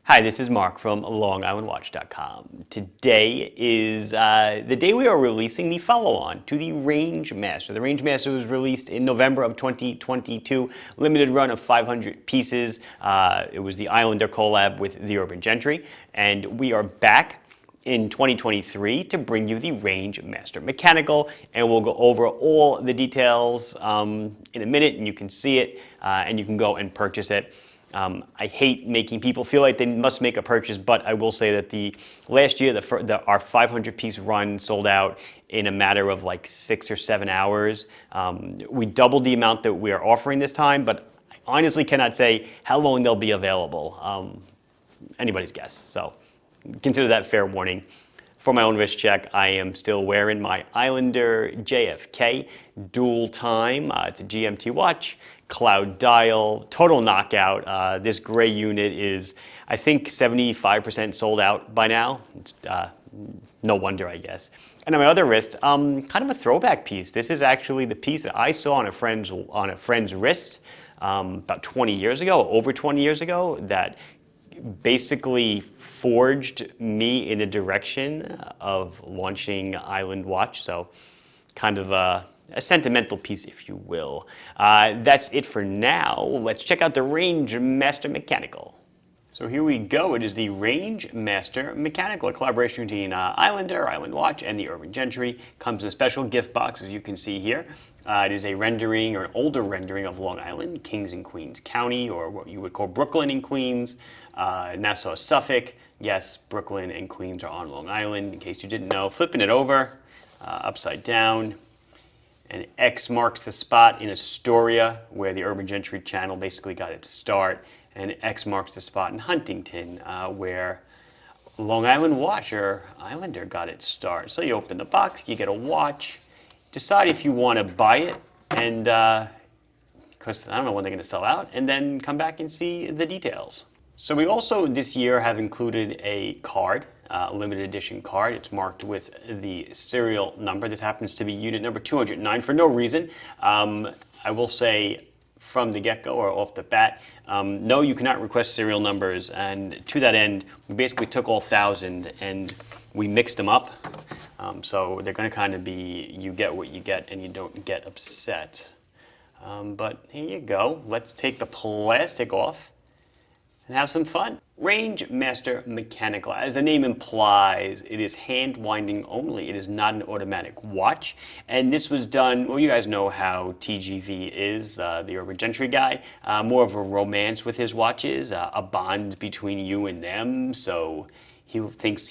Hi, this is Mark from LongIslandWatch.com. Today is the day we are releasing the follow-on to the Rangemaster. The Rangemaster was released in November of 2022, limited run of 500 pieces. It was the Islander collab with the Urban Gentry, and we are back in 2023 to bring you the Rangemaster Mechanical, and we'll go over all the details in a minute, and you can see it, and you can go and purchase it. I hate making people feel like they must make a purchase, but I will say that the last year, our 500-piece run sold out in a matter of like 6 or 7 hours. We doubled the amount that we are offering this time, but I honestly cannot say how long they'll be available. Anybody's guess, so consider that fair warning. For my own wrist check, I am still wearing my Islander JFK dual time. It's a GMT watch, cloud dial, total knockout. This gray unit is, I think, 75% sold out by now. It's, no wonder, I guess. And on my other wrist, kind of a throwback piece. This is actually the piece that I saw on a friend's wrist about 20 years ago, over 20 years ago, that basically forged me in the direction of launching Island Watch. So kind of a sentimental piece, if you will. That's it for now. Let's check out the Rangemaster Mechanical. So here we go. It is the Rangemaster Mechanical, a collaboration between Islander, Island Watch, and the Urban Gentry. Comes in a special gift box, as you can see here. It is a rendering, or an older rendering, of Long Island, Kings and Queens County, or what you would call Brooklyn and Queens, Nassau, Suffolk. Yes, Brooklyn and Queens are on Long Island, in case you didn't know. Flipping it over, upside down. An X marks the spot in Astoria, where the Urban Gentry channel basically got its start. And an X marks the spot in Huntington, where Long Island Watch, or Islander, got its start. So you open the box, you get a watch, decide if you want to buy it, and because I don't know when they're going to sell out, and then come back and see the details. So we also this year have included a card, a limited edition card. It's marked with the serial number. This happens to be unit number 209 for no reason. I will say from the get-go, or off the bat, no, you cannot request serial numbers, and to that end, we basically took all 1,000 and we mixed them up. So they're going to kind of be, you get what you get and you don't get upset. But here you go. Let's take the plastic off and have some fun. Rangemaster Mechanical. As the name implies, it is hand winding only. It is not an automatic watch. And this was done, well, you guys know how TGV is, the Urban Gentry guy. More of a romance with his watches, a bond between you and them. So he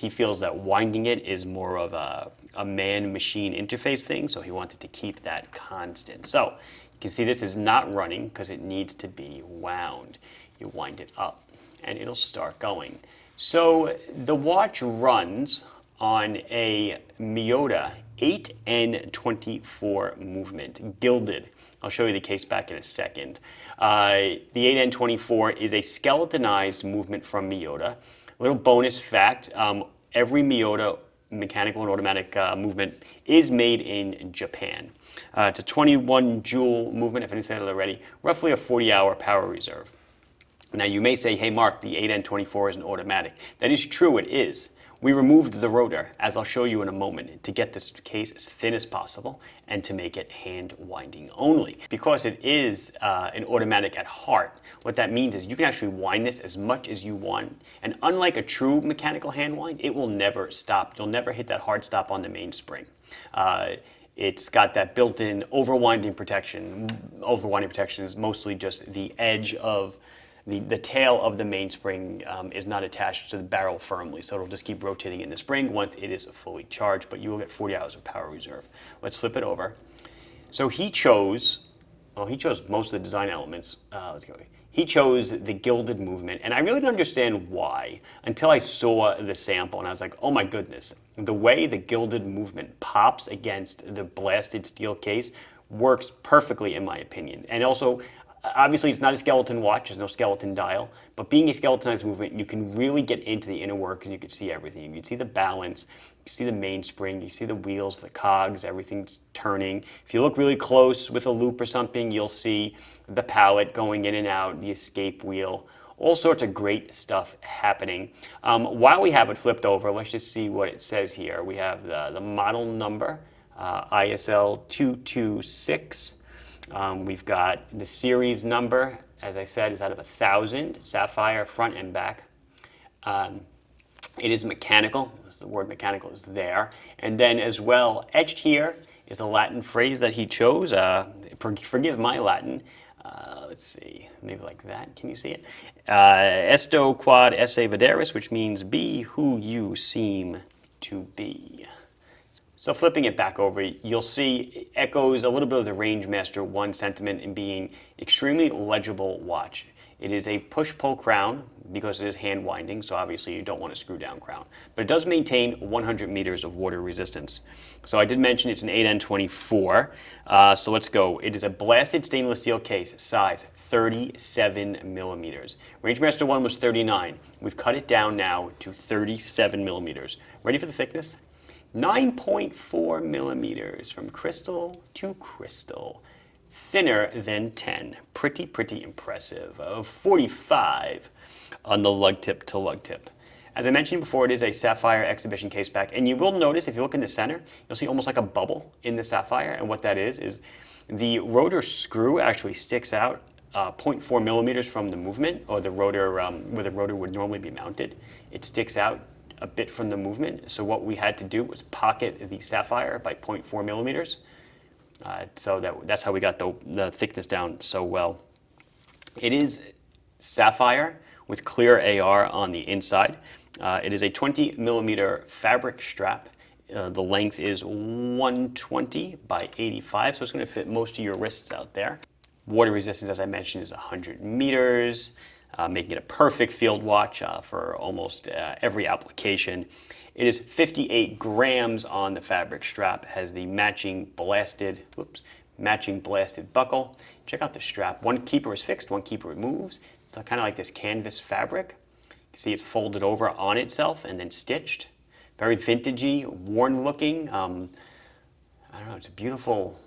feels that winding it is more of a man-machine interface thing. So he wanted to keep that constant. So you can see this is not running because it needs to be wound. You wind it up and it'll start going. So the watch runs on a Miyota 8N24 movement, gilded. I'll show you the case back in a second. The 8N24 is a skeletonized movement from Miyota. A little bonus fact, every Miyota mechanical and automatic movement is made in Japan. It's a 21 joule movement, if I didn't say that already, roughly a 40-hour power reserve. Now you may say, hey Mark, the 8N24 is an automatic. That is true, it is. We removed the rotor, as I'll show you in a moment, to get this case as thin as possible and to make it hand winding only. Because it is an automatic at heart, what that means is you can actually wind this as much as you want. And unlike a true mechanical hand wind, it will never stop. You'll never hit that hard stop on the mainspring. It's got that built-in overwinding protection. Overwinding protection is mostly just the edge of the tail of the mainspring is not attached to the barrel firmly, so it'll just keep rotating in the spring once it is fully charged, but you will get 40 hours of power reserve. Let's flip it over. So he chose most of the design elements. Let's go. He chose the gilded movement, and I really didn't understand why until I saw the sample, and I was like, oh my goodness, the way the gilded movement pops against the blasted steel case works perfectly in my opinion. And also, obviously, it's not a skeleton watch. There's no skeleton dial. But being a skeletonized movement, you can really get into the inner work and you can see everything. You can see the balance. You see the mainspring. You see the wheels, the cogs, everything's turning. If you look really close with a loop or something, you'll see the pallet going in and out, the escape wheel. All sorts of great stuff happening. While we have it flipped over, let's just see what it says here. We have the model number, ISL 226. We've got the series number, as I said, is out of 1,000, sapphire front and back. It is mechanical. The word mechanical is there. And then as well, etched here is a Latin phrase that he chose. Forgive my Latin. Let's see, maybe like that. Can you see it? Esto quod esse videris, which means be who you seem to be. So flipping it back over, you'll see it echoes a little bit of the Rangemaster 1 sentiment in being extremely legible watch. It is a push-pull crown because it is hand winding, so obviously you don't want a screw down crown. But it does maintain 100 meters of water resistance. So I did mention it's an 8N24. So let's go. It is a blasted stainless steel case, size 37 millimeters. Rangemaster 1 was 39. We've cut it down now to 37 millimeters. Ready for the thickness? 9.4 millimeters from crystal to crystal. Thinner than 10. Pretty impressive. 45 on the lug tip to lug tip. As I mentioned before, it is a sapphire exhibition case back, and you will notice if you look in the center, you'll see almost like a bubble in the sapphire, and what that is the rotor screw actually sticks out 0.4 millimeters from the movement, or the rotor where the rotor would normally be mounted. It sticks out a bit from the movement, so what we had to do was pocket the sapphire by 0.4 millimeters. So that's how we got the thickness down so well. It is sapphire with clear AR on the inside. It is a 20 millimeter fabric strap. The length is 120 by 85, so it's going to fit most of your wrists out there. Water resistance, as I mentioned, is 100 meters, making it a perfect field watch for almost every application. It is 58 grams on the fabric strap, has the matching blasted buckle. Check out the strap. One keeper is fixed, one keeper moves. It's kind of like this canvas fabric. You see it's folded over on itself and then stitched. Very vintagey, worn looking. I don't know, it's a beautiful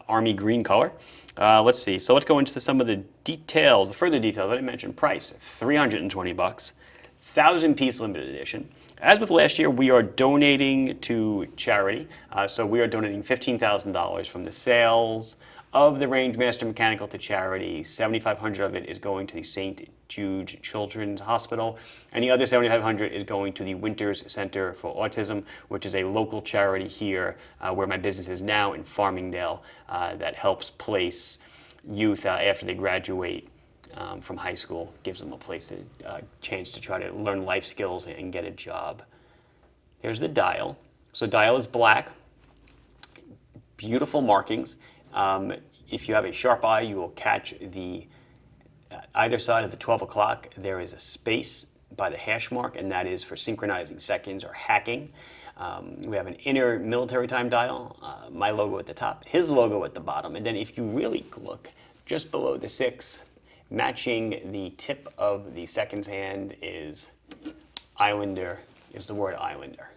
army green color. Let's see, so let's go into some of the details, the further details. I didn't mention price, 320 bucks, 1,000-piece limited edition. As with last year, we are donating to charity. So we are donating $15,000 from the sales of the Rangemaster Mechanical to charity. $7,500 of it is going to the St. Jude Children's Hospital, and the other $7,500 is going to the Winters Center for Autism, which is a local charity here where my business is now in Farmingdale that helps place youth after they graduate from high school, gives them a chance to try to learn life skills and get a job. There's the dial. So dial is black, beautiful markings. If you have a sharp eye, you will catch the either side of the 12 o'clock. There is a space by the hash mark, and that is for synchronizing seconds or hacking. We have an inner military time dial, my logo at the top, his logo at the bottom, and then if you really look just below the 6, matching the tip of the seconds hand is Islander, is the word Islander.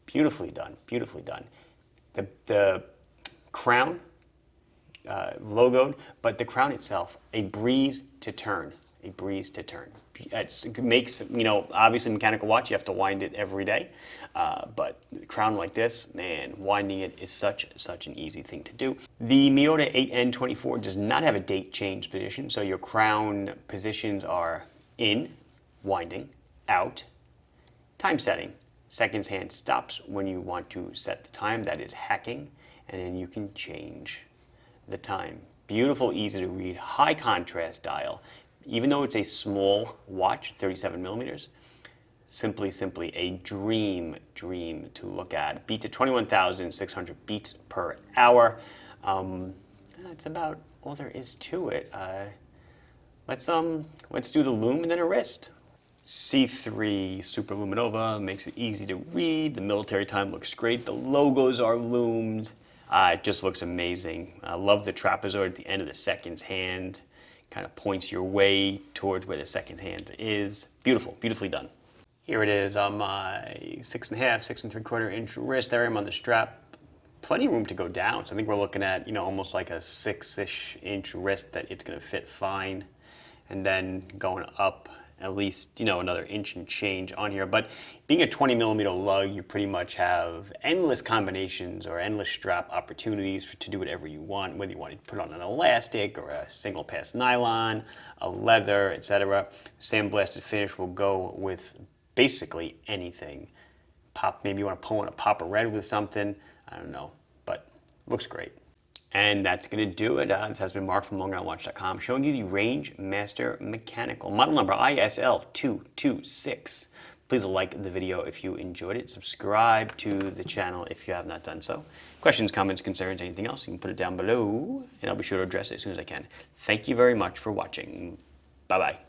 Beautifully done, beautifully done. The crown, logoed, but the crown itself, a breeze to turn, a breeze to turn. It makes, obviously mechanical watch, you have to wind it every day, but the crown like this, man, winding it is such an easy thing to do. The Miyota 8N24 does not have a date change position, so your crown positions are in, winding, out, time setting. Seconds hand stops when you want to set the time, that is hacking, and then you can change the time. Beautiful, easy to read, high contrast dial. Even though it's a small watch, 37 millimeters, simply a dream to look at. Beats at 21,600 beats per hour. That's about all there is to it. Let's do the loom and then a wrist. C3 Superluminova makes it easy to read. The military time looks great. The logos are loomed. It just looks amazing. I love the trapezoid at the end of the seconds hand. Kind of points your way towards where the second hand is. Beautiful, beautifully done. Here it is on my 6.5, 6.75 inch wrist. There I am on the strap. Plenty of room to go down. So I think we're looking at, almost like a 6-ish inch wrist that it's going to fit fine. and then going up at least, another inch and change on here. But being a 20 millimeter lug, you pretty much have endless combinations or endless strap opportunities to do whatever you want, whether you want to put on an elastic or a single pass nylon, a leather, etc. Sandblasted finish will go with basically anything. Maybe you want to pull in a pop of red with something, I don't know, but looks great. And that's going to do it. This has been Mark from LongIslandWatch.com showing you the Rangemaster Mechanical, model number ISL226. Please like the video if you enjoyed it. Subscribe to the channel if you have not done so. Questions, comments, concerns, anything else, you can put it down below, and I'll be sure to address it as soon as I can. Thank you very much for watching. Bye-bye.